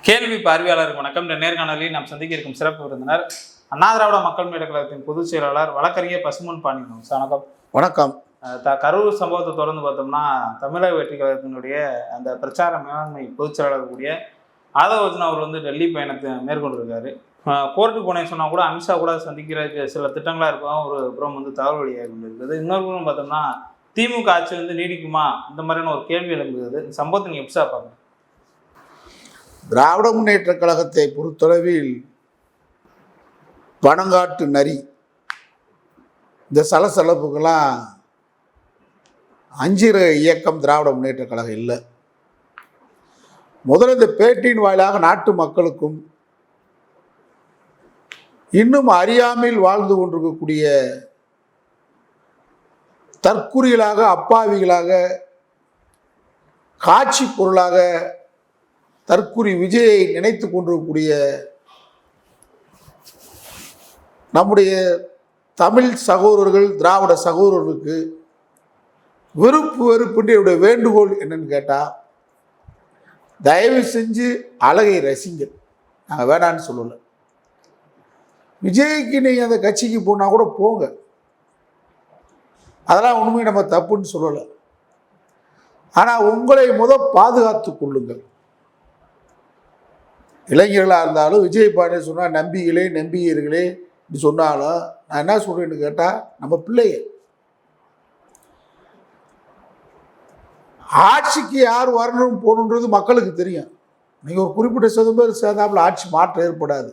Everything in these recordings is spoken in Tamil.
கேள்வி பார்வையாளருக்கு வணக்கம். இந்த நேர்காணலில் நாம் சந்திக்க இருக்கும் சிறப்பு விருந்தினர் அண்ணா திராவிட மக்கள் முன்னேற்ற கழகத்தின் பொதுச் செயலாளர் வழக்கறிஞர் பசும்பொன் பாண்டியன். வணக்கம். வணக்கம். கரூர் சம்பவத்தை தொடர்ந்து பார்த்தோம்னா தமிழக வெற்றி கழகத்தினுடைய அந்த பிரச்சார மேலாண்மை பொதுச் செயலாளர் கூடிய ஆதவ அர்ஜுனா அவர் டெல்லி பயணத்தை மேற்கொண்டிருக்காரு. கோர்ட்டுக்கு போனேன்னு சொன்னால் கூட அமித்ஷா கூட சந்திக்கிறதுக்கு சில திட்டங்களாக இருக்கும். ஒரு புறம் தகவல் வழியாக கொண்டிருக்கிறது. இன்னொரு புறம் பார்த்தோம்னா திமுக ஆட்சி நீடிக்குமா, இந்த மாதிரியான ஒரு கேள்வி எழும்புகிறது. இந்த சம்பவத்தை நீங்கள் எப்படி பார்க்கணும்? திராவிட முன்னேற்ற கழகத்தை பொறுத்தளவில் பணங்காட்டு நரி இந்த சலசலப்புக்கெல்லாம் அஞ்சிற இயக்கம் திராவிட முன்னேற்ற கழகம் இல்லை. முதல்ல இந்த பேட்டியின் வாயிலாக நாட்டு மக்களுக்கும் இன்னும் அறியாமையில் வாழ்ந்து கொண்டிருக்கக்கூடிய தற்குறிகளாக, அப்பாவிகளாக, காட்சி பொருளாக தற்குறி விஜயை நினைத்து கொண்டிருக்கக்கூடிய நம்முடைய தமிழ் சகோதரர்கள், திராவிட சகோதரர்களுக்கு வெறுப்பின்றி என்னுடைய வேண்டுகோள் என்னன்னு கேட்டால், தயவு செஞ்சு அழகை ரசிங்க. நாங்கள் வேணான்னு சொல்லலை. விஜய்க்கு நீங்கள் அந்த கட்சிக்கு போனால் கூட போங்க, அதெல்லாம் ஒன்றுமே நம்ம தப்புன்னு சொல்லலை. ஆனால் உங்களை பாதுகாத்து கொள்ளுங்கள். இளைஞர்களாக இருந்தாலும் விஜய் பாண்டியன் சொன்னால் நம்பிக்கையர்களே இப்படி சொன்னாலும் நான் என்ன சொல்கிறேன்னு கேட்டால், நம்ம பிள்ளைய ஆட்சிக்கு யார் வரணும் போகணுன்றது மக்களுக்கு தெரியும். நீங்கள் ஒரு குறிப்பிட்ட சதவீதம் சேர்ந்தாப்புல ஆட்சி மாற்றம் ஏற்படாது.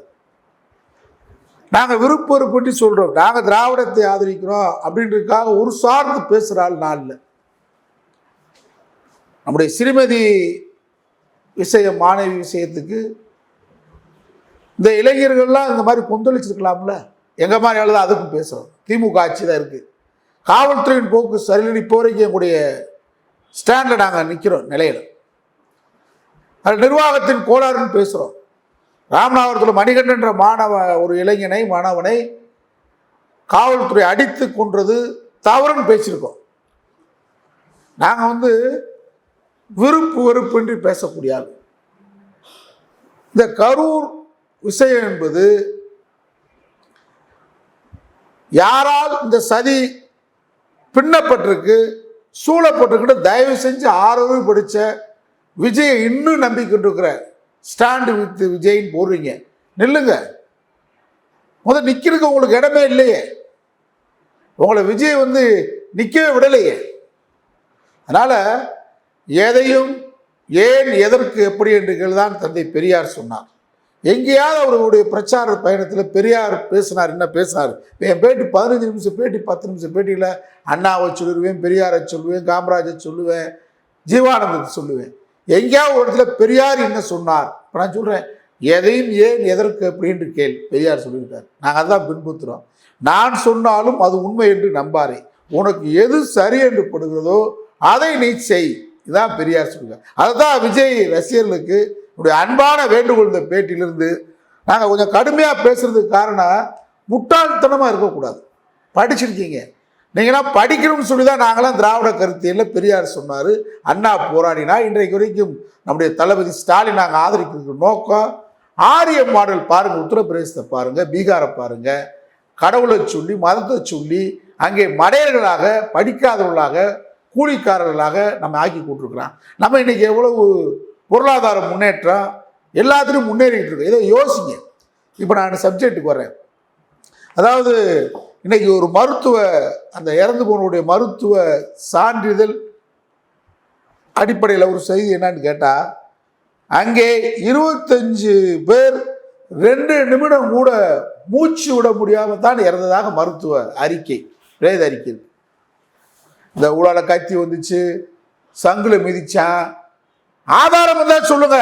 நாங்கள் விருப்பப்பட்டு சொல்கிறோம், நாங்கள் திராவிடத்தை ஆதரிக்கிறோம் அப்படின்றதுக்காக ஒரு சார்ந்து பேசுகிறாள் நான் இல்லை. நம்முடைய ஸ்ரீமதி விஷயம், மாணவி விஷயத்துக்கு இந்த இளைஞர்கள்லாம் இந்த மாதிரி கொந்தளிச்சிருக்கலாம்ல. எங்கள் மாதிரி ஆள் தான் அதுக்கும் பேசுகிறோம். திமுக ஆட்சி தான் இருக்குது. காவல்துறையின் போக்கு சரியில்லை. இப்போ வரைக்கும் எங்களுடைய ஸ்டாண்டில் நாங்கள் நிற்கிறோம் நிலையில். அது நிர்வாகத்தின் கோளாறுன்னு பேசுகிறோம். ராமநாதபுரத்தில் மணிகண்டன்ற ஒரு மாணவனை காவல்துறை அடித்து கொன்றது தவறுன்னு பேசியிருக்கோம். நாங்கள் வெறுப்பின்றி பேசக்கூடிய ஆள். இந்த கரூர் விஷயம் என்பது யாரால் இந்த சதி பின்னப்பட்டிருக்கு, சூழப்பட்டிருக்கு, தயவு செஞ்சு ஆரோக்கிய படித்த விஜயை இன்னும் நம்பிக்கொண்டிருக்கிற ஸ்டாண்டு வித் விஜய்ன்னு போடுறீங்க. நில்லுங்க. முதல் நிற்கிறதுக்கு உங்களுக்கு இடமே இல்லையே. உங்களை விஜய் நிற்கவே விடலையே. அதனால் எதையும் ஏன், எதற்கு, எப்படி என்று தான் தந்தை பெரியார் சொன்னார். எங்கேயாவது அவருடைய பிரச்சார பயணத்தில் பெரியார் பேசினார். என்ன பேசினார்? என் பேட்டி 15 நிமிஷம் பேட்டி, 10 நிமிஷம் பேட்டியில் அண்ணாவை சொல்லுவேன், பெரியாரை சொல்லுவேன், காமராஜை சொல்லுவேன், ஜீவானந்தத்தை சொல்லுவேன். எங்கேயாவது ஒரு இடத்துல பெரியார் என்ன சொன்னார்? இப்போ நான் சொல்கிறேன், எதையும் ஏன், எதற்கு அப்படின்ட்டு பெரியார் சொல்லியிருக்கார். நாங்கள் அதான் பின்பற்றுறோம். நான் சொன்னாலும் அது உண்மை என்று நம்பாரே. உனக்கு எது சரி என்று படுகிறதோ அதை நீ செய். இதுதான் பெரியார் சொல்லுவார். அதுதான் விஜய் ரசிகர்களுக்கு என்னுடைய அன்பான வேண்டுகோள். இந்த பேட்டியிலிருந்து நாங்கள் கொஞ்சம் கடுமையாக பேசுறதுக்கு காரணம், முட்டாள்தனமாக இருக்கக்கூடாது. படிச்சிருக்கீங்க நீங்களாம், படிக்கணும்னு சொல்லி தான் நாங்களாம் திராவிட கருத்தியலில் பெரியார் சொன்னார், அண்ணா போராடினா. இன்றைக்கு வரைக்கும் நம்முடைய தளபதி ஸ்டாலின் நாங்கள் ஆதரிக்கிறதுக்கு நோக்கம் ஆரிய மாடல் பாருங்கள், உத்தரப்பிரதேசத்தை பாருங்கள், பீகாரை பாருங்கள். கடவுளை சொல்லி, மதத்தை சொல்லி, அங்கே மடையர்களாக, படிக்காதவர்களாக, கூலிக்காரர்களாக நம்ம ஆக்கி கூட்டிருக்கிறோம். நம்ம இன்றைக்கி எவ்வளவு பொருளாதார முன்னேற்றம், எல்லாத்துலையும் முன்னேறிக்கிட்டு இருக்கு. இதை யோசிங்க. இப்போ நான் சப்ஜெக்டுக்கு வரேன். அதாவது இன்றைக்கி ஒரு அந்த இறந்து போனவுடைய மருத்துவ சான்றிதழ் அடிப்படையில் ஒரு செய்தி என்னன்னு கேட்டால், அங்கே 25 பேர் 2 நிமிடம் கூட மூச்சு விட முடியாமல் தான் இறந்ததாக மருத்துவ அறிக்கை, பிரேத அறிக்கை. இந்த ஊழல கத்தி வந்துச்சு, சங்குல மிதிச்சான், ஆதாரம் இருந்தால் சொல்லுங்க.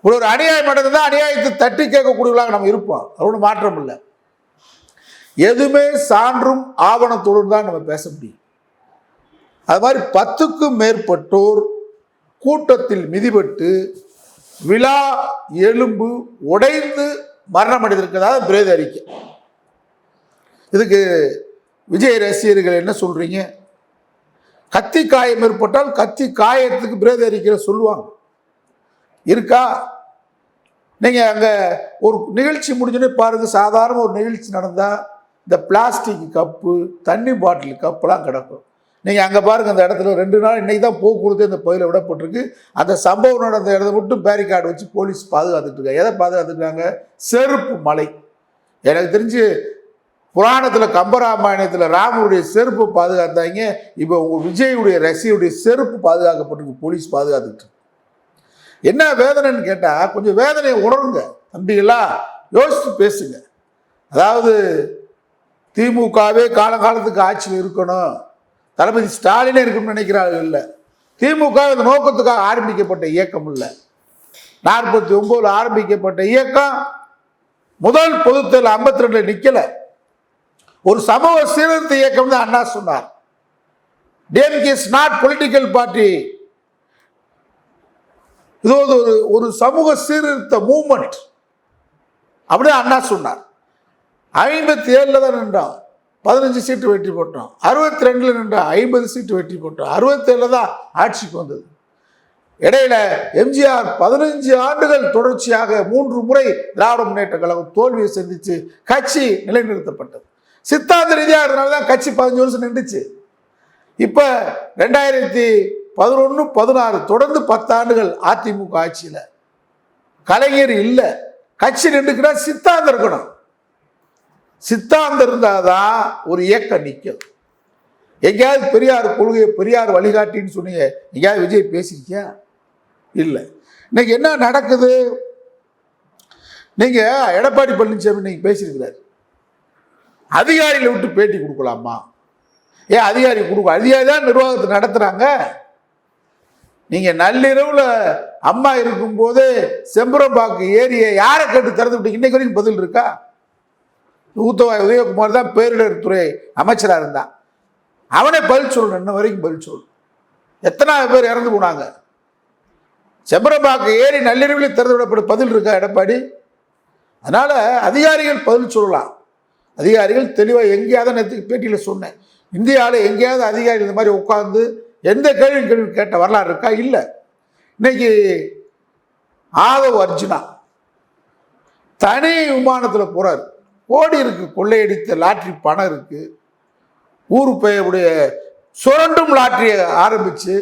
ஒரு அநியாயம் நடந்ததுதான் அநியாயத்தை தட்டி கேட்கக்கூடியவர்களாக நம்ம இருப்போம். அது மாற்றம் இல்லை. எதுவுமே சான்றும் ஆவணத்தோடு தான் நம்ம பேச முடியும். அது மாதிரி 10க்கும் மேற்பட்டோர் கூட்டத்தில் மிதிபட்டு விழா எலும்பு உடைந்து மரணம் அடைந்திருக்கிறதா பிரேத அறிக்கை. இதுக்கு விஜய் ரசிகர்கள் என்ன சொல்றீங்க? கத்தி காயம் ஏற்பட்டால் கத்தி காயத்துக்கு பிரேத அறிக்கையில் சொல்லுவாங்க. இருக்கா? நீங்கள் அங்கே ஒரு நிகழ்ச்சி முடிஞ்சோடனே பாருங்கள், சாதாரண ஒரு நிகழ்ச்சி நடந்தால் இந்த பிளாஸ்டிக் கப்பு, தண்ணி பாட்டில் கப்புலாம் கிடக்கும். நீங்கள் அங்கே பாருங்கள், அந்த இடத்துல 2 நாள் இன்றைக்கி தான் போக்குவரத்து அந்த பகுதியில் விடப்பட்டிருக்கு. அந்த சம்பவம் நடந்த இடத்த மட்டும் பேரிகார்டு வச்சு போலீஸ் பாதுகாத்துட்டு இருக்காங்க. எதை பாதுகாத்துருக்காங்க? செருப்பு மலை. எனக்கு தெரிஞ்சு புராணத்தில் கம்பராமாயணத்தில் ராமனுடைய செருப்பு பாதுகாத்தாங்க. இப்போ உங்கள் விஜயுடைய ரசிகருடைய செருப்பு பாதுகாக்கப்பட்டிருக்கு, போலீஸ் பாதுகாத்துட்டு. என்ன வேதனைன்னு கேட்டால் கொஞ்சம் வேதனையை உணருங்க தம்பிகளா, யோசித்து பேசுங்க. அதாவது திமுகவே காலகாலத்துக்கு ஆட்சியில் இருக்கணும், தளபதி ஸ்டாலினே இருக்கணும்னு நினைக்கிறார்கள். இல்லை, திமுக இந்த நோக்கத்துக்காக ஆரம்பிக்கப்பட்ட இயக்கம் இல்லை. 49 ஆரம்பிக்கப்பட்ட இயக்கம் முதல் பொதுத்தேர்தல் 52 நிக்கல. ஒரு சமூக சீர்திருத்த இயக்கம் தான் அண்ணா சொன்னார். DMK is not political party. இது ஒரு சமூக சீர்திருத்த மூவ்மெண்ட் அப்படின்னு அண்ணா சொன்னார். 57 தான் நின்றோம், 15 சீட்டு வெற்றி போட்டோம். 62 நின்றோம், 50 சீட்டு வெற்றி போட்டோம். 67 தான் ஆட்சிக்கு வந்தது. இடையில எம்ஜிஆர் 15 ஆண்டுகள் தொடர்ச்சியாக 3 முறை திராவிட முன்னேற்ற கழகம் தோல்வியை சந்திச்சு கட்சி நிலைநிறுத்தப்பட்டது. சித்தாந்த ரீதியாக இருந்தனால்தான் கட்சி 15 வருஷம் நின்றுச்சு. இப்ப 2011-16 தொடர்ந்து 10 ஆண்டுகள் அதிமுக ஆட்சியில் கலைஞர் இல்லை, கட்சி நின்றுக்கிட்டா சித்தாந்தம் இருக்கணும். சித்தாந்தம் இருந்தாதான் ஒரு இயக்கம் நிற்கும். எங்கேயாவது பெரியார் கொள்கையை, பெரியார் வழிகாட்டின்னு சொன்னீங்க, எங்கேயாவது விஜய் பேசிருக்கியா? இல்லை. இன்னைக்கு என்ன நடக்குது? நீங்க எடப்பாடி பழனிசாமி இன்னைக்கு பேசியிருக்கிறார், அதிகாரிகளை விட்டு பேட்டி கொடுக்கலாமா? ஏன் அதிகாரி கொடுக்க? அதிகாரி தான் நிர்வாகத்தை நடத்துறாங்க. நீங்க நள்ளிரவுல அம்மா இருக்கும் போது செம்பரம்பாக்கு ஏரியை யாரை கேட்டு திறந்து விட்டீங்க? இன்னைக்கு வரைக்கும் பதில் இருக்கா? ஊத்தவாய் உதயகுமார் தான் பேரிடர் துறை அமைச்சராக இருந்தான், அவனே பதில் சொல்லணும். இன்ன வரைக்கும் பதில் சொல்லணும். எத்தனை பேர் இறந்து போனாங்க? செம்பரம்பாக்கு ஏரி நள்ளிரவில் திறந்து விடப்படும் பதில் இருக்கா எடப்பாடி? அதனால அதிகாரிகள் பதில் சொல்லலாம். அதிகாரிகள் தெளிவாக எங்கேயாவது நேற்றுக்கு பேட்டியில் சொன்னேன், இந்தியாவில் எங்கேயாவது அதிகாரிகள் இந்த மாதிரி உட்கார்ந்து எந்த கேள்வி கேட்ட வரலாறு இருக்கா? இல்லை. இன்னைக்கு ஆதவ் அர்ஜுனா தனி விமானத்தில் போறாரு, கோடி இருக்கு, கொள்ளையடித்த லாட்ரி பணம் இருக்கு, ஊரு பெயருடைய சுரண்டும் லாட்டரியை ஆரம்பிச்சு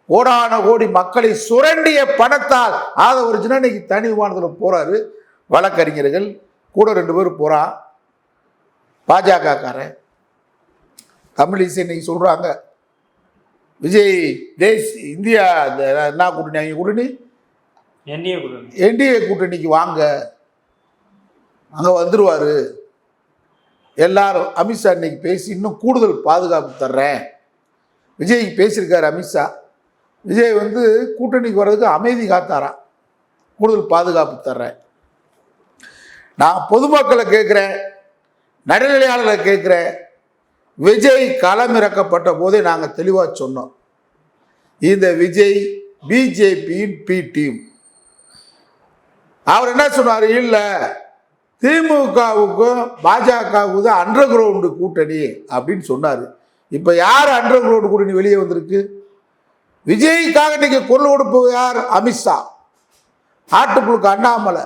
கோடான கோடி மக்களை சுரண்டிய பணத்தால் ஆதவ அர்ஜுனா இன்னைக்கு தனி விமானத்தில் போறாரு. வழக்கறிஞர்கள் கூட 2 பேர் போறான். பாஜக காரன் தமிழிசை இன்னைக்கு சொல்றாங்க, விஜய் தேஸ் இந்தியா என்ன கூட்டணி, அவங்க கூட்டணி என்டிஏ கூட்டணிக்கு வாங்க, அங்க வந்துருவாரு எல்லாரும். அமித்ஷா இன்னைக்கு பேசி இன்னும் கூடுதல் பாதுகாப்பு தர்றேன். விஜய் பேசியிருக்காரு அமித்ஷா. விஜய் கூட்டணிக்கு வர்றதுக்கு அமைதி காத்தாராம், கூடுதல் பாதுகாப்பு தர்றேன். நான் பொதுமக்களை கேட்குறேன், நடுநிலையாளர்களை கேட்குறேன். விஜய் களமிறக்கப்பட்ட போதே நாங்கள் தெளிவாக சொன்னோம், இந்த விஜய் பிஜேபியின் பி டீம். அவர் என்ன சொன்னார்? இல்லை, திமுகவுக்கும் பாஜகவுக்கு தான் அண்டர் கிரவுண்டு கூட்டணி அப்படின்னு சொன்னார். இப்போ யார் அண்டர் கிரவுண்டு கூட்டணி வெளியே வந்திருக்கு? விஜய்க்காக இன்னைக்கு குரல் கொடுப்பது யார்? அமித்ஷா, ஆட்டுப்புழுக்கு அண்ணாமலை,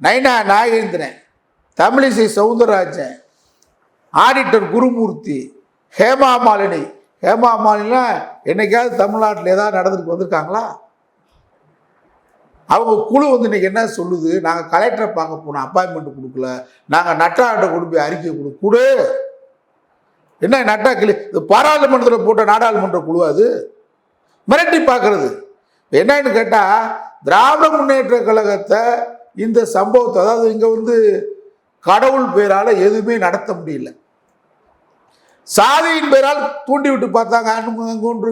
நைனா நாகேந்திரன், தமிழிசை சவுந்தரராஜன், ஆடிட்டர் குருமூர்த்தி, ஹேமா மாலினி. ஹேமா மாலினிலாம் என்னைக்காவது தமிழ்நாட்டில் ஏதாவது நடந்துட்டு வந்திருக்காங்களா? அவங்க குழு இன்னைக்கு என்ன சொல்லுது? நாங்கள் கலெக்டரை பார்க்க போனோம், அப்பாயின்மெண்ட் கொடுக்கல, நாங்கள் நட்டாட்ட கொண்டு போய் அறிக்கை கொடு. என்ன நட்டா கிளி? இது பாராளுமன்றத்தில் போட்ட நாடாளுமன்ற குழு, அது மிரட்டி பார்க்கறது. என்னன்னு கேட்டால் திராவிட முன்னேற்ற கழகத்தை இந்த சம்பவத்தை, அதாவது இங்கே கடவுள் பேரால் எதுவுமே நடத்த முடியல, சாதியின் பேரால் தூண்டி விட்டு பார்த்தாங்க.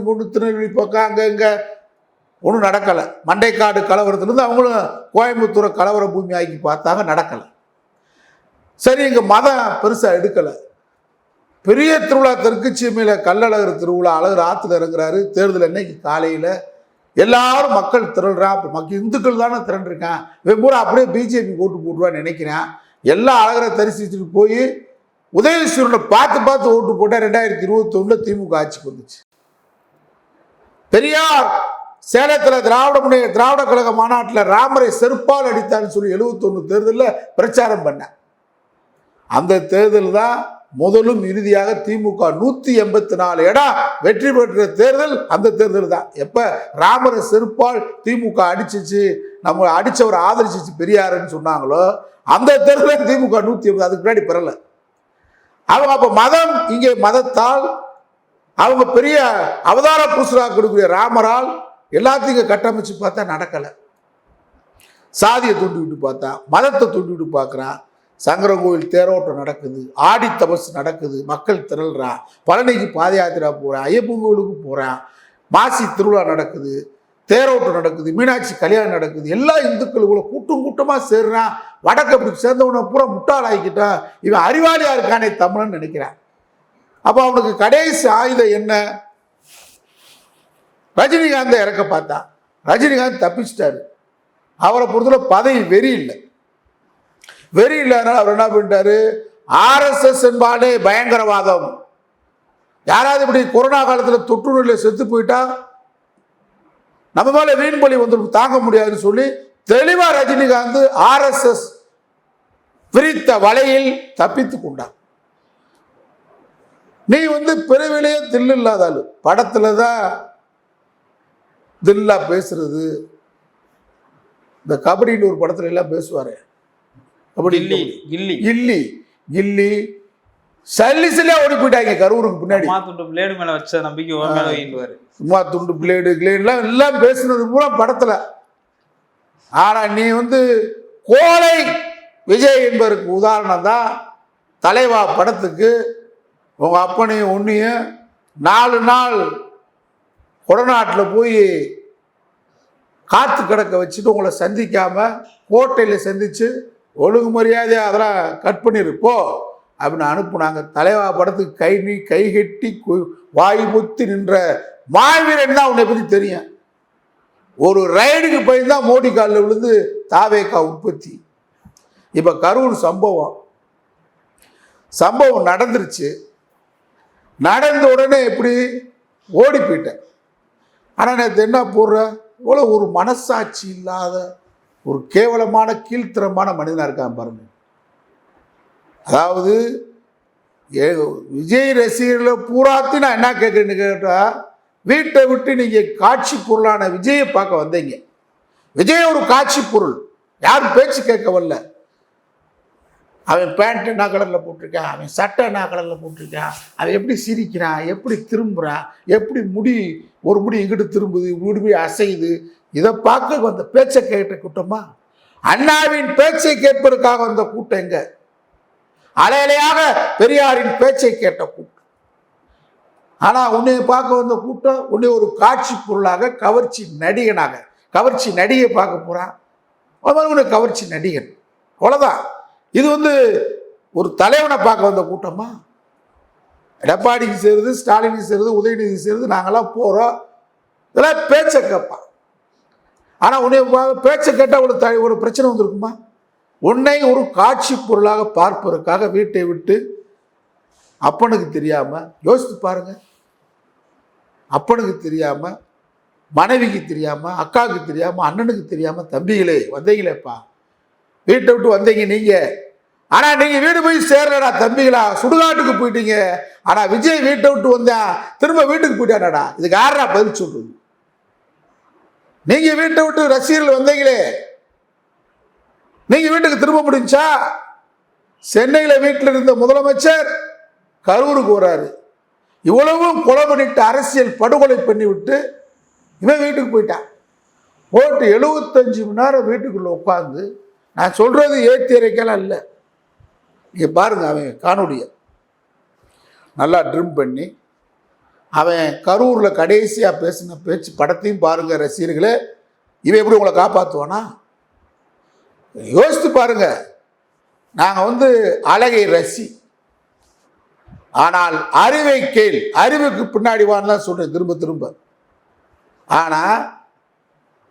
கொண்டு திருநெல்வேலி பக்கம் அங்கே இங்கே ஒன்றும் நடக்கலை. மண்டைக்காடு கலவரத்துலேருந்து அவங்களும் கோயம்புத்தூரை கலவர பூமி ஆக்கி பார்த்தாங்க, நடக்கலை. சரி, இங்கே மதம் பெருசாக எடுக்கலை. பெரிய திருவிழா தெற்குச்சீமையில் கள்ளழகர் திருவிழா, அழகர் ஆற்றுல இறங்குறாரு. தேர்தல் அன்னைக்கு காலையில் எல்லாரும் மக்கள் திரள்றான். மக்கள் இந்துக்கள் தானே திரண்டிருக்கான், இவன் பூரா அப்படியே பிஜேபி ஓட்டு போட்டுருவான்னு நினைக்கிறேன். எல்லாம் அழகரை தரிசிச்சுட்டு போய் உதயசூரனை பார்த்து ஓட்டு போட்டால் 2021 திமுக ஆட்சிக்கு வந்துச்சு. பெரியார் சேலத்தில் திராவிட கழக மாநாட்டில் ராமரை செருப்பால் அடித்தான்னு சொல்லி 71 தேர்தலில் பிரச்சாரம் பண்ண அந்த தேர்தல் தான் முதலும் இறுதியாக திமுக 184 இடம் வெற்றி பெற்ற தேர்தல் அந்த தேர்தல் தான். எப்ப ராமரை செருப்பால் திமுக அடிச்சிச்சு, நம்ம அடிச்சவர் ஆதரிச்சிச்சு பெரியாருன்னு சொன்னாங்களோ அந்த தேர்தல் திமுக 180, அதுக்கு முன்னாடி பெறல. அவங்க அப்ப மதம், இங்கே மதத்தால் அவங்க பெரிய அவதார புருஷராக கொடுக்கக்கூடிய ராமரால் எல்லாத்தையும் கட்டமைச்சு பார்த்தா நடக்கலை. சாதியை தூண்டிவிட்டு பார்த்தா, மதத்தை தூண்டிவிட்டு பார்க்குறான். சங்கரங்கோவில் தேரோட்டம் நடக்குது, ஆடி தபசு நடக்குது, மக்கள் திரள்றான், பழனிக்கு பாத யாத்திரா போகிறான், ஐயப்பன் கோவிலுக்கு போகிறான், மாசி திருவிழா நடக்குது, தேரோட்டம் நடக்குது, மீனாட்சி கல்யாணம் நடக்குது, எல்லா இந்துக்களுக்குள்ள கூட்டமாக சேர்றான். வடக்கு அப்படி சேர்ந்தவனை பூரா முட்டாள் ஆகிக்கிட்டான், இவன் அறிவாளியா இருக்கானே தமிழன் நினைக்கிறான். அப்போ அவனுக்கு கடைசி ஆயுதம் என்ன? ரஜினிகாந்தை இறக்க பார்த்தான். ரஜினிகாந்த் தப்பிச்சிட்டாரு. அவரை பொறுத்தவரை பதவி வெறி இல்லை. வெறி இல்லைனால அவர் என்ன பண்ணிட்டாரு, RSS என்பாலே பயங்கரவாதம், யாராவது இப்படி கொரோனா காலத்தில் தொற்று நோயில் செத்து போயிட்டா நம்ம மேலே வீண் பலி வந்து தாங்க முடியாதுன்னு சொல்லி தெளிவா ரஜினிகாந்த் RSS விரித்த வலையில் தப்பித்து கொண்டார். நீ பிறவிலேயே தில்லு இல்லாதாலு, படத்துல தான் தில்லா பேசுறது. இந்த கபடின்னு ஒரு படத்துல எல்லாம் பேசுவாரு, கபடி கில்லி கில்லி கில்லி சல்லி சல்லியா ஓடி போயிட்டாங்க கரூருக்கு பின்னாடி. பிளேடு மேல வச்ச நம்பிக்கை சும்மா துண்டு பிளேடு கிளேடுலாம் எல்லாம் பேசுனது பூரா படத்துல. ஆனா நீ கோலை விஜய் என்பதற்கு உதாரணம் தான் தலைவா படத்துக்கு உங்க அப்பனையும் ஒன்னையும் 4 நாள் கொடநாட்டில் போய் காத்து கிடக்க வச்சுட்டு உங்களை சந்திக்காம கோட்டையில் சந்திச்சு ஒழுங்கு மரியாதையா அதெல்லாம் கட் பண்ணிருப்போ அப்படின்னு அனுப்புனாங்க. தலைவா படத்துக்கு கை கட்டி வாய் பொத்தி நின்ற மாவீரன் தான் உன்னை பத்தி தெரியும். ஒரு ரைடுக்கு போய் தான் மோடி காலில் விழுந்து தாவேக்கா உற்பத்தி. இப்ப கரூர் சம்பவம் நடந்துருச்சு. நடந்த உடனே எப்படி ஓடி போயிட்டேன். ஆனால் நேற்று என்ன போடுற, இவ்வளோ ஒரு மனசாட்சி இல்லாத ஒரு கேவலமான கீழ்த்தரமான மனிதனாக இருக்கான் பாருங்க. அதாவது விஜய் ரசிகர்களை பூராத்தி நான் என்ன கேட்குறேன்னு கேட்டால், வீட்டை விட்டு நீங்கள் காட்சி பொருளான விஜயை பார்க்க வந்தீங்க. விஜய் ஒரு காட்சி பொருள், யாரும் பேச்சு கேட்க வரல. அவன் பேண்ட் என்ன கலரில் போட்டிருக்கான், அவன் சட்டை என்ன கலரில் போட்டிருக்கான், அவன் எப்படி சிரிக்கிறான், எப்படி திரும்புகிறான், எப்படி ஒரு முடி இங்கிட்டு திரும்புது, முடி அசையுது, இதை பார்க்க வந்த பேச்சை கேட்ட கூட்டமா? அண்ணாவின் பேச்சை கேட்பதற்காக வந்த கூட்டம் எங்க? அலையலையாக பெரியாரின் பேச்சை கேட்ட கூட்டம். ஆனால் உன்னை பார்க்க வந்த கூட்டம் உன்னை ஒரு காட்சி பொருளாக, கவர்ச்சி நடிகனாக, கவர்ச்சி நடிகை பார்க்க போகிறான். உன்னை கவர்ச்சி நடிகன், அவ்வளோதான். இது ஒரு தலைவனை பார்க்க வந்த கூட்டமா? எடப்பாடிக்கு சேருது, ஸ்டாலினுக்கு சேருது, உதயநிதி சேருது, நாங்கெல்லாம் போகிறோம். இதெல்லாம் பேச்சை கேட்பான். ஆனால் உன்னை பேச்சை கேட்டால் ஒரு பிரச்சனை வந்திருக்குமா? உன்னை ஒரு காட்சி பொருளாக பார்ப்பதற்காக வீட்டை விட்டு அப்பனுக்கு தெரியாம, யோசித்து பாருங்க, அப்பனுக்கு தெரியாம, மனைவிக்கு தெரியாம, அக்காவுக்கு தெரியாம, அண்ணனுக்கு தெரியாம, தம்பிகளே வந்தீங்களேப்பா, வீட்டை விட்டு வந்தீங்க நீங்க. ஆனா நீங்க வீடு போய் சேர்றடா தம்பிகளா, சுடுகாட்டுக்கு போயிட்டீங்க. ஆனா விஜய் வீட்டை விட்டு வந்தா திரும்ப வீட்டுக்கு போயிட்டானடா. இதுக்கு யாரா பதில் சொல்றது? நீங்க வீட்டை விட்டு ரசிகர்கள் வந்தீங்களே, நீங்க வீட்டுக்கு திரும்ப முடிஞ்சா? சென்னையில வீட்டில் இருந்த முதலமைச்சர் கரூருக்கு வராரு. இவ்வளவும் கொலை பண்ணிட்டு, அரசியல் படுகொலை பண்ணி விட்டு இவன் வீட்டுக்கு போயிட்டான். போட்டு 75 மணி நேரம் வீட்டுக்குள்ள உட்காந்து, நான் சொல்றது ஏற்றி இறைக்கலாம் இல்லை, இங்கே பாருங்க அவன் காணொலியை நல்லா ட்ரிம் பண்ணி அவன் கரூரில் கடைசியாக பேசின பேச்சு படத்தையும் பாருங்க ரசிகர்களே. இவன் எப்படி உங்களை காப்பாற்றுவானா? யோசித்து பாருங்க. நாங்கள் அழகை ரசி, ஆனால் அறிவை கேள், அறிவுக்கு பின்னாடி வான்னு தான் சொல்கிறேன் திரும்ப திரும்ப. ஆனால்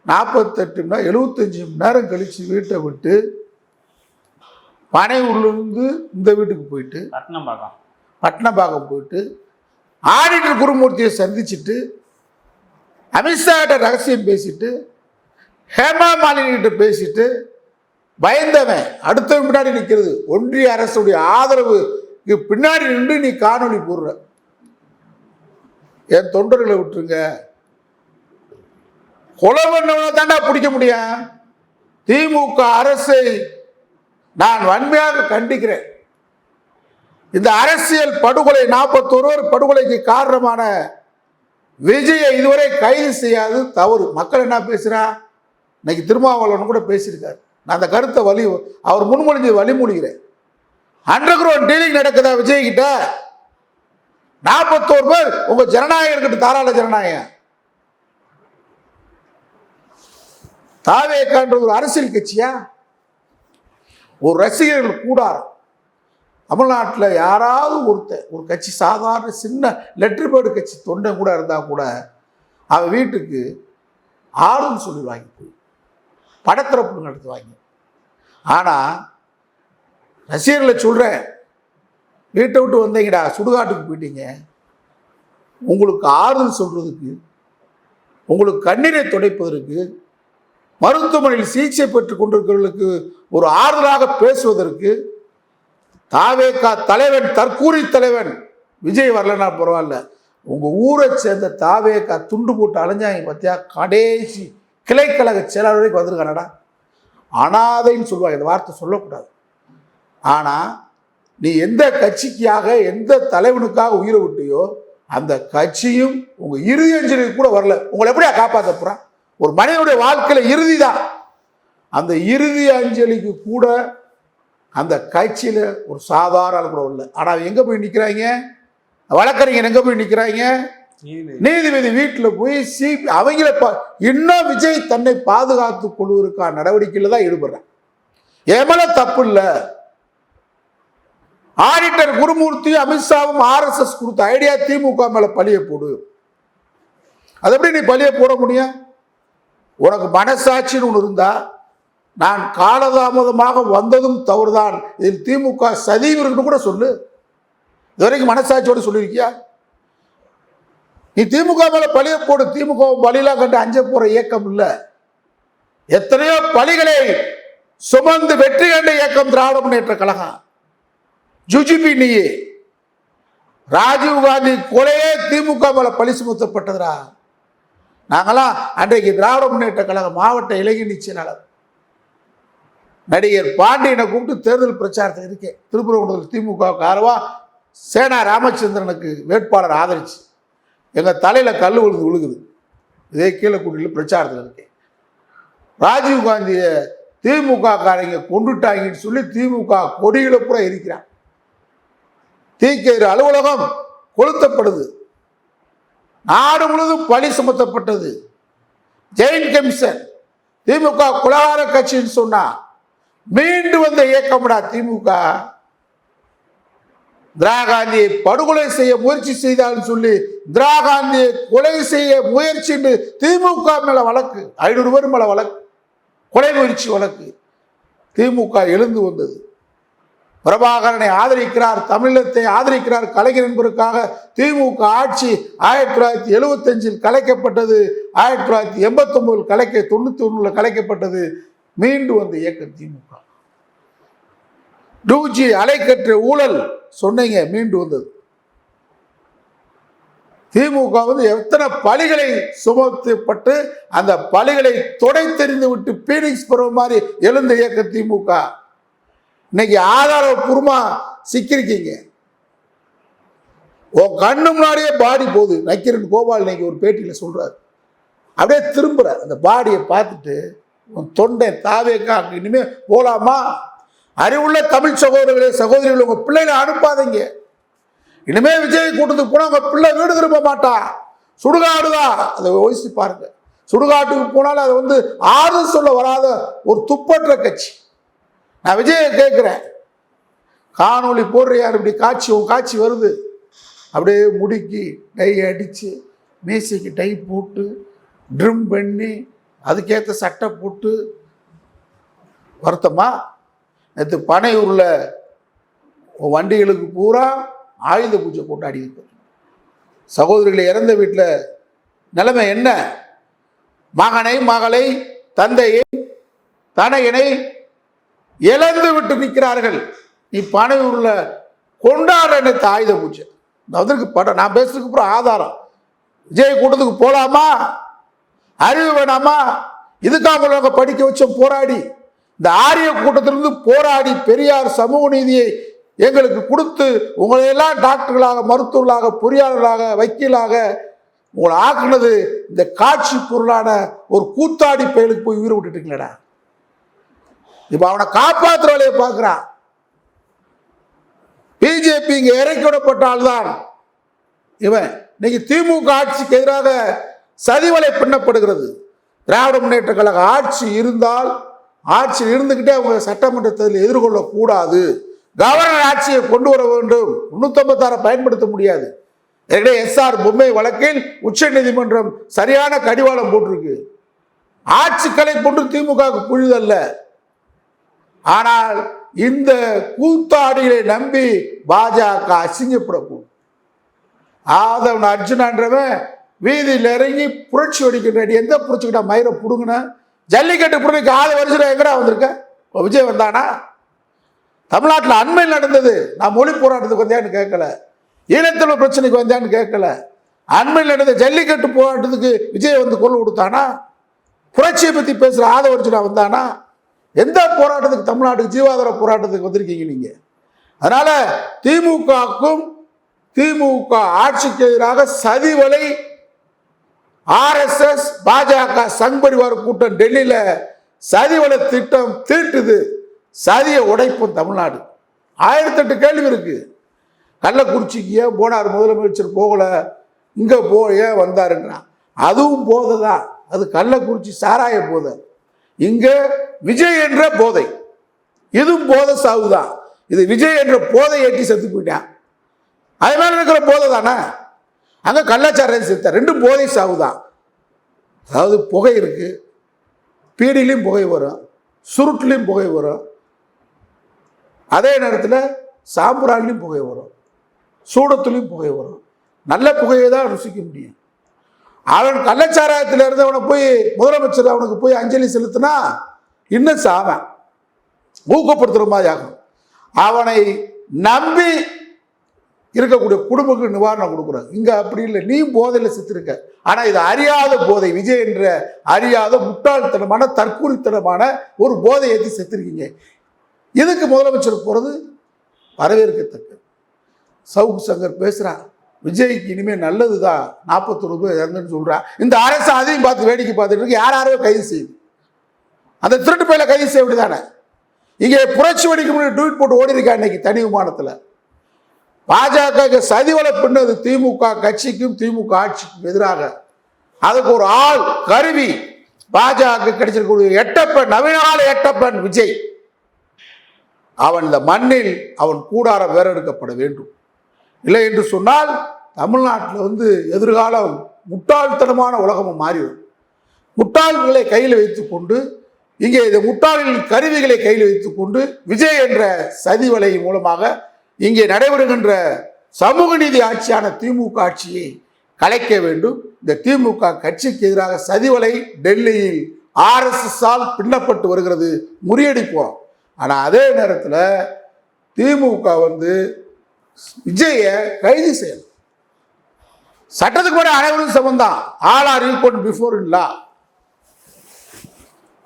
48 மணி நேரம் 75 மணி நேரம் கழித்து வீட்டை விட்டு பனையூர்லேருந்து இந்த வீட்டுக்கு போயிட்டு பட்டணப்பாக்கம் போயிட்டு ஆடிட்டர் குருமூர்த்தியை சந்திச்சுட்டு அமித்ஷா கிட்ட ரகசியம் பேசிட்டு, ஹேமா மாலினி கிட்ட பேசிட்டு பயந்தவன் அடுத்தவன் பின்னாடி நிற்கிறது. ஒன்றிய அரசுடைய ஆதரவு பின்னாடி நின்று நீ காணொளி போடுற. என் தொண்டர்களை விட்டுருங்க. கொலை பண்ணவனை தாண்டா பிடிக்க முடியும். திமுக அரசை நான் வன்மையாக கண்டிக்கிறேன். இந்த அரசியல் படுகொலை 41 பேர் படுகொலைக்கு காரணமான விஜயை இதுவரை கைது செய்யாது தவறு. மக்கள் என்ன பேசுறா? இன்னைக்கு திருமாவளவன் கூட பேசியிருக்காரு. நான் அந்த கருத்தை அவர் முன்மொழிஞ்சு வழிமொழிகிறேன். அண்டர் கிரவுண்ட் டீலிங் நடக்குதா விஜய் கிட்ட? 41 பேர் உங்க ஜனநாயகம் இருக்கட்டும், தாராள ஜனநாயகம். தாவேக்கான்ற ஒரு அரசியல் கட்சியா? ஒரு ரசிகர்கள் கூடாரம். தமிழ்நாட்டில் யாராவது ஒரு கட்சி, சாதாரண சின்ன லெட்டர் பேர்டு கட்சி தொண்டன் கூட இருந்தால் கூட அவன் வீட்டுக்கு ஆளுன்னு சொல்லி வாங்கி போய் படத்திறப்பு நடத்துவாங்க. ஆனால் ரசிகர்களை சொல்கிறேன், வீட்டை விட்டு வந்தீங்கடா, சுடுகாட்டுக்கு போயிட்டீங்க, உங்களுக்கு ஆறுதல் சொல்கிறதுக்கு, உங்களுக்கு கண்ணீரை துடைப்பதற்கு, மருத்துவமனையில் சிகிச்சை பெற்றுக் கொண்டிருக்கிறவர்களுக்கு ஒரு ஆறுதலாக பேசுவதற்கு தாவேகா தலைவன், தற்கூரி தலைவன் விஜய் வரலன்னா பரவாயில்ல, உங்கள் ஊரை சேர்ந்த தாவேகா துண்டு போட்டு அலைஞ்சாங்க பார்த்தியா, கடைசி கிளைக்கழக செயலாளர் வரைக்கும் வந்திருக்கானடா. அனாதைன்னு சொல்லுவாங்க, இந்த வார்த்தை சொல்லக்கூடாது. ஆனால் நீ எந்த கட்சிக்காக எந்த தலைவனுக்காக உயிரை விட்டியோ அந்த கட்சியும் உங்கள் இறுதி அஞ்சலிக்கு கூட வரல. உங்களை எப்படியா காப்பாற்ற போகிறான்? ஒரு மனிதனுடைய வாழ்க்கையில் இறுதி தான். அந்த இறுதி அஞ்சலிக்கு கூட அந்த கட்சியில் ஒரு சாதாரண கூட இல்லை. ஆனால் எங்கே போய் நிற்கிறாங்க? வழக்கறிஞர் எங்கே போய் நிற்கிறாங்க? நீதிபதி வீட்டில் போய் அவங்கள இன்னும் விஜய் தன்னை பாதுகாத்துக் கொள்வதற்கான நடவடிக்கையில் தான் ஈடுபடுறான். எமல தப்பு இல்லை. ஆடிட்டர் குருமூர்த்தியும் அமித்ஷாவும் RSS கொடுத்த ஐடியா திமுக மேல பழிய போடு. அது எப்படி நீ பழிய போட முடியும்? உனக்கு மனசாட்சின்னு ஒன்று இருந்தா, நான் காலதாமதமாக வந்ததும் தவறுதான், இதில் திமுக சதிவு இருக்குன்னு கூட சொல்லு. இதுவரைக்கும் மனசாட்சியோடு சொல்லியிருக்கியா? நீ திமுக மேல பழிய போடு. திமுக பலியெல்லாம் கண்டு அஞ்ச போற இயக்கம் இல்லை. எத்தனையோ பலிகளை சுமந்து வெற்றி கண்ட இயக்கம் திராவிட முன்னேற்ற கழகம். ஜுஜிபி நீயே. ராஜீவ்காந்தி கொலையே திமுக மேல பழி சுமத்தப்பட்டதுரா. நாங்களாம் அன்றைக்கு திராவிட முன்னேற்ற கழக மாவட்ட இளைஞரணி செயலாளர் நடிகர் பாண்டியனை கூப்பிட்டு தேர்தல் பிரச்சாரத்தில் இருக்கேன். திருப்பரங்குன்றத்தில் திமுகவுக்கு ஆதரவா சேனா ராமச்சந்திரனுக்கு வேட்பாளர் ஆதரிச்சு எங்கள் தலையில் கல் விழுகுது. இதே கீழக்குடியில் பிரச்சாரத்தில் இருக்கேன். ராஜீவ்காந்தியை திமுக காரங்க கொண்டுட்டாங்கன்னு சொல்லி திமுக கொடிகளை பூரா இருக்கிறான். தீக்கயிறு அலுவலகம் கொளுத்தப்படுது. நாடு முழுவதும் பழி சுமத்தப்பட்டது. ஜெயின் கமிஷன் திமுக குலகார கட்சின்னு சொன்னா மீண்டு வந்த இயக்கம்டா திமுக. இந்திரா காந்தியை படுகொலை செய்ய முயற்சி செய்தாலும் சொல்லி இந்திரா காந்தியை கொலை செய்ய முயற்சி திமுக மேல வழக்கு, 500 பேர் மேல வழக்கு, கொலை முயற்சி வழக்கு. திமுக எழுந்து வந்தது. பிரபாகரனை ஆதரிக்கிறார், தமிழத்தை ஆதரிக்கிறார் கலைஞர் என்பதற்காக திமுக ஆட்சி 1975 கலைக்கப்பட்டது. 1989 91 கலைக்கப்பட்டது. மீண்டு வந்த இயக்கம் திமுக. 2G அலைக்கற்ற ஊழல் சொன்னீங்க, மீண்டு வந்தது. திமுக எத்தனை பலிகளை சுமத்தப்பட்டு அந்த பலிகளை தொடை தெரிந்து விட்டு பீனிக்ஸ் பருவம் மாதிரி எழுந்த இயக்க திமுக. இன்னைக்கு ஆதாரபூர்வமா சிக்கிருக்கீங்க. உன் கண்ணு முன்னாடியே பாடி போகுது. நக்கீரன் கோபால் இன்னைக்கு ஒரு பேட்டியில் சொல்றாரு. அப்படியே திரும்புற அந்த பாடியை பார்த்துட்டு உன் தொண்டை தாவேக்கா இனிமே போலாமா? அறிவுள்ள தமிழ் சகோதரர்களே சகோதரிகள், உங்க பிள்ளைகளை அனுப்பாதீங்க. இனிமே விஜய் கூட்டத்துக்கு போனா உங்க பிள்ளை வீடு திரும்ப மாட்டா. சுடுகாடுதான். அதை யோசிச்சு பாருங்க. சுடுகாட்டுக்கு போனாலும் அதை ஆறுதல் சொல்ல வராத ஒரு துப்பற்ற கட்சி. நான் விஜயை கேட்குறேன், காணொலி போடுறியார், இப்படி காட்சி வருது. அப்படியே முடுக்கி டை அடித்து மீசைக்கு டை போட்டு ட்ரிம் பண்ணி அதுக்கேற்ற சட்டை போட்டு வருத்தமா? நேற்று பனையூரில் வண்டிகளுக்கு பூரா ஆயுத பூஜை கொண்டாடி இருக்கு. சகோதரிகளை இறந்த வீட்டில் நிலைமை என்ன? மகனை, மகளை, தந்தையை, தனையனை இழந்து விட்டு நிற்கிறார்கள். நீ பனையூர்ல கொண்டாட ஆயுத பூஜை அதற்கு படம் நான் பேசுறதுக்கு அப்புறம் ஆதாரம். விஜய் கூட்டத்துக்கு போலாமா? அறிவு வேணாமா? இதுக்காக படிக்க வச்ச போராடி இந்த ஆரிய கூட்டத்திலிருந்து போராடி பெரியார் சமூக நீதியை எங்களுக்கு கொடுத்து உங்களையெல்லாம் டாக்டர்களாக, மருத்துவர்களாக, பொறியாளர்களாக, வக்கீலாக உங்களை ஆக்குனது இந்த காட்சி பொருளான ஒரு கூத்தாடி பயலுக்கு போய் உயிரை விட்டுட்டீங்களடா. இப்ப அவனை காப்பாற்றுற வேலையை பார்க்கிறான். பிஜேபி இங்க இறக்கி விடப்பட்ட ஆள்தான் இவன். இன்னைக்கு திமுக ஆட்சிக்கு எதிராக சதிவலை பின்னப்படுகிறது. திராவிட முன்னேற்ற கழக ஆட்சி இருந்தால் ஆட்சி இருந்துகிட்டே அவங்க சட்டமன்ற தேர்தலில் எதிர்கொள்ளக்கூடாது. கவர்னர் ஆட்சியை கொண்டு வர வேண்டும். 356 பயன்படுத்த முடியாது. எஸ்ஆர் பொம்மை வழக்கில் உச்ச நீதிமன்றம் சரியான கடிவாளம் போட்டிருக்கு. ஆட்சிகளை கொண்டு திமுக புரிதல்ல. ஆனால் இந்த கூத்தாடிகளை நம்பி பாஜக அசிங்கப்படக்கூடும். ஆதவன் அர்ஜுனான்றவன் வீதியில் இறங்கி புரட்சி வெடிக்கின்ற எந்த புரட்சிக்கிட்ட மயிரை புடுங்கின ஜல்லிக்கட்டு புரட்சிக்கு 6 வருஷம் எங்கடா வந்திருக்க? விஜய் வந்தானா? தமிழ்நாட்டில் அண்மையில் நடந்தது. நான் மொழி போராட்டத்துக்கு வந்தேன்னு கேட்கல, ஈழத்தமிழ் பிரச்சனைக்கு வந்தேன்னு கேட்கல. அண்மையில் நடந்த ஜல்லிக்கட்டு போராட்டத்துக்கு விஜய் வந்து குரல் கொடுத்தானா? புரட்சியை பற்றி பேசுகிற ஆதவர்ஜுனா வந்தானா? எந்த போராட்டத்துக்கு, தமிழ்நாட்டுக்கு ஜீவாதார போராட்டத்துக்கு வந்திருக்கீங்க நீங்க? அதனால திமுகவுக்கும் திமுக ஆட்சிக்கு எதிராக சதிவலை RSS பாஜக சங் பரிவார கூட்டம் டெல்லியில சதிவலை திட்டம் தீட்டுது. சதியை உடைப்பும் தமிழ்நாடு. 1008 கேள்வி இருக்கு. கள்ளக்குறிச்சிக்கு ஏன் போனார் முதலமைச்சர்? போகல. இங்க ஏன் வந்தாருங்கிறான். அதுவும் போதை தான். அது கள்ளக்குறிச்சி சாராய போதை. இங்க விஜய் என்ற போதை, இதுவும் போதை சாவுதான். இது விஜய் என்ற போதை ஏற்றி செத்து போயிட்டான். அது மேல இருக்கிற போதை தானே. அங்க கள்ளச்சாராயம் செத்த 2 போதை சாவுதான். அதாவது புகை இருக்கு, பீடிலையும் புகை வரும், சுருட்டுலையும் புகை வரும், அதே நேரத்தில் சாம்பிரான்லையும் புகை வரும், சூடத்துலையும் புகை வரும். நல்ல புகையை தான் ருசிக்க முடியும். அவன் கள்ளச்சாராயத்தில் இருந்தவனை போய் முதலமைச்சர் அவனுக்கு போய் அஞ்சலி செலுத்தினா இன்னும் சாவன் ஊக்கப்படுத்துற மாதிரி ஆகும். அவனை நம்பி இருக்கக்கூடிய குடும்பங்களுக்கு நிவாரணம் கொடுக்குறாங்க. இங்க அப்படி இல்லை. நீ போதையில் செத்துருக்க. ஆனா இது அறியாத போதை. விஜய் என்ற அறியாத முட்டாள்தனமான தற்கூரித்தனமான ஒரு போதை ஏற்றி செத்துருக்கீங்க. இதுக்கு முதலமைச்சர் போறது வரவேற்கத்தக்க. சவுக்கு சங்கர் பேசுறான், விஜய்க்கு இனிமேல் நல்லதுதான் 41 பேர் இறந்துன்னு சொல்றான். இந்த அரசு அதையும் பார்த்து வேடிக்கை பார்த்துட்டு இருக்கு. யாரையோ கைது செய்யுது. அந்த திருட்டு பையில கைது செய்ய வேண்டியதானே. இங்கே புரட்சி வெடிக்க முடியும் ட்வீட் போட்டு ஓடி இருக்கா இன்னைக்கு தனி விமானத்தில். பாஜக சதிவலை பின்னது திமுக கட்சிக்கும் திமுக ஆட்சிக்கும் எதிராக. அதுக்கு ஒரு ஆள் கருவி பாஜக கிடைச்சிருக்கக்கூடிய எட்டப்பன், நவீனகால எட்டப்பன் விஜய். அவன் இந்த மண்ணில் அவன் கூடாரம் வேறெடுக்கப்பட வேண்டும். இல்லை என்று சொன்னால் தமிழ்நாட்டில் எதிர்காலம் முட்டாள்தனமான உலகமும் மாறிவிடும். முட்டாள்களை கையில் வைத்துக்கொண்டு இங்கே இந்த முட்டாள்களின் கருவிகளை கையில் வைத்துக்கொண்டு விஜய் என்ற சதிவலை மூலமாக இங்கே நடைபெறுகின்ற சமூக நீதி ஆட்சியான திமுக ஆட்சியை கலைக்க வேண்டும். இந்த திமுக கட்சிக்கு எதிராக சதிவலை டெல்லியில் RSS-ஆல் பின்னப்பட்டு வருகிறது. முறியடிப்போம். ஆனால் அதே நேரத்தில் திமுக விஜய கைது செய்யணும். சட்டத்துக்கு முன்னாடி அனைவரும் சமந்தான். All are equal before in law.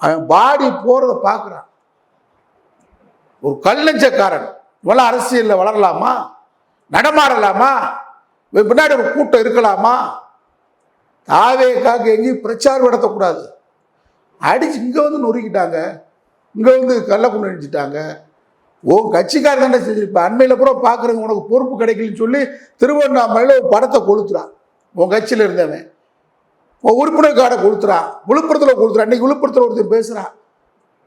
அவன் பாடி போறதை பார்க்குறான். ஒரு கல்லஞ்சக்காரன் இவெல்லாம் அரசியலில் வளரலாமா? நடமாடலாமா? பின்னாடி ஒரு கூட்டம் இருக்கலாமா? தாவேக்காக எங்கேயும் பிரச்சாரம் நடத்தக்கூடாது. அடிச்சு இங்கே நொறுக்கிட்டாங்க, இங்கே கள்ளக்குண்டு அடிச்சுட்டாங்க. உன் கட்சிக்காரர் தானே செஞ்சிருப்ப. அண்மையில் பூரா பார்க்குறவங்க உனக்கு பொறுப்பு கிடைக்கலன்னு சொல்லி திருவண்ணாமலையில் ஒரு படத்தை கொளுத்துறான். உன் கட்சியில் இருந்தவன் உன் உறுப்பினர் கார்டை கொளுத்துறான். விழுப்புரத்தில் கொளுத்துறான். இன்னைக்கு விழுப்புரத்தில் ஒருத்தர் பேசுகிறான்,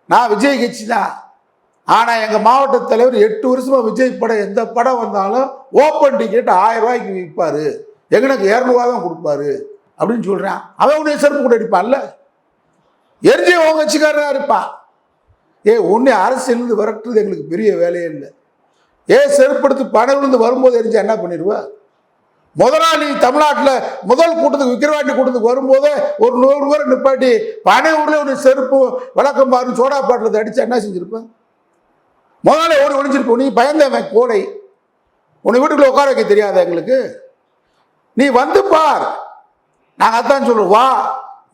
நான் விஜய் கட்சி தான். ஆனால் எங்கள் மாவட்ட தலைவர் 8 வருஷமாக விஜய் படம் எந்த படம் வந்தாலும் ஓப்பன் டிக்கெட் 1000 ரூபாய்க்கு விற்பார், எங்களுக்கு 200 ரூபா தான் கொடுப்பாரு அப்படின்னு சொல்கிறான். அவன் உன்னை செருப்பு கூட அடிப்பான்ல. எரிஞ்ச உன் கட்சிக்காரனாக இருப்பான். ஒன்று அரசியலிருந்து விரட்டுறது எங்களுக்கு பெரிய வேலையே இல்லை. செருப்படுத்து பணம் விழுந்து வரும்போது எரிஞ்சா என்ன பண்ணிடுவா? முதல் நீ தமிழ்நாட்டில் முதல் கூட்டத்துக்கு விக்கிரவாண்டி கூட்டத்துக்கு வரும்போதே ஒரு 100 பேரை நிப்பாட்டி பனையூர்ல ஒரு செருப்பு விளக்கம் பாரு சோடா பாட்டில் அடிச்சு என்ன செஞ்சிருப்பேன்? முதல்ல ஓடி ஒழிஞ்சிருப்போம். நீ பயந்தவன் கோடை, உன்னை வீட்டுக்குள்ள உட்கார வைக்க தெரியாத எங்களுக்கு. நீ வந்து பார், நாங்கள் அதான் சொல்லுவோம், வா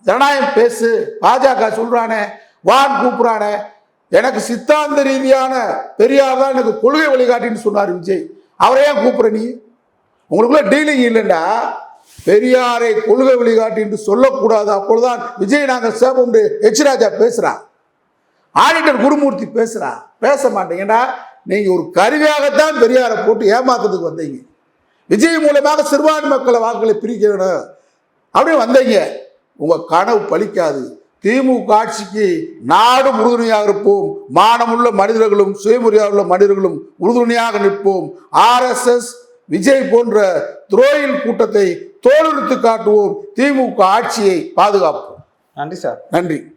ஜனநாயகம் பேசு. பாஜக சொல்றானே வான்னு கூப்பிடுறானே. எனக்கு சித்தாந்த ரீதியான பெரியார் தான் எனக்கு கொள்கை வழிகாட்டின்னு சொன்னார் விஜய். அவரை ஏன் கூப்பிடுற நீ? உங்களுக்குள்ள டீலிங் இல்லைன்னா பெரியாரை கொள்கை வழிகாட்டி என்று சொல்லக்கூடாது. அப்பொழுதுதான் விஜய் நாங்கள் சேபம் எச் ராஜா பேசுறான், ஆடிட்டர் குருமூர்த்தி பேசுறான். பேச மாட்டீங்கன்னா நீங்க ஒரு கருவியாகத்தான் பெரியாரை போட்டு ஏமாத்துறதுக்கு வந்தீங்க. விஜய் மூலமாக சிறுபான்மை மக்களை வாக்குகளை பிரிக்கணும் அப்படின்னு வந்தீங்க. உங்க கனவு பலிக்காது. திமுக ஆட்சிக்கு நாடு உறுதுணையாக இருப்போம். மானமுள்ள மனிதர்களும் சுயமரியாதை உள்ள மனிதர்களும் உறுதுணையாக நிற்போம். RSS விஜய் போன்ற துரோகிகள் கூட்டத்தை தோலுரித்து காட்டுவோம். திமுக ஆட்சியை பாதுகாப்போம். நன்றி சார். நன்றி.